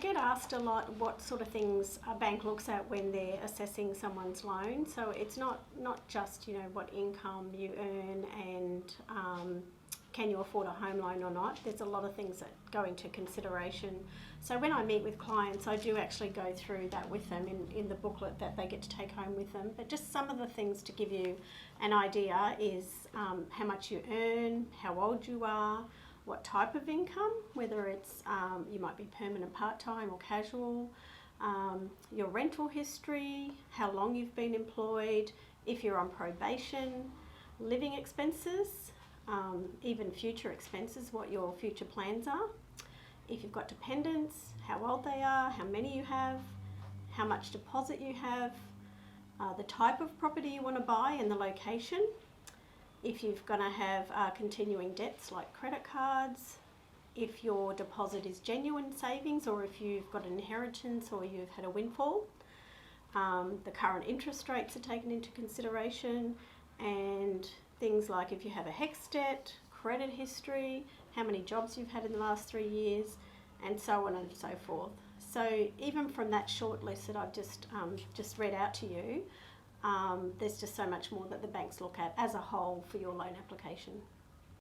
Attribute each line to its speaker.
Speaker 1: get asked a lot what sort of things a bank looks at when they're assessing someone's loan. So it's not just, what income you earn and can you afford a home loan or not. There's a lot of things that go into consideration. So when I meet with clients, I do actually go through that with them in the booklet that they get to take home with them. But just some of the things to give you an idea is how much you earn, how old you are, what type of income, whether it's you might be permanent part-time or casual, your rental history, how long you've been employed, if you're on probation, living expenses, even future expenses, what your future plans are, if you've got dependents, how old they are, how many you have, how much deposit you have, the type of property you want to buy and the location, if you're going to have continuing debts like credit cards, if your deposit is genuine savings or if you've got an inheritance or you've had a windfall. The current interest rates are taken into consideration, and things like if you have a HECS debt, credit history, how many jobs you've had in the last 3 years, and so on and so forth. So even from that short list that I've just read out to you, there's just so much more that the banks look at as a whole for your loan application.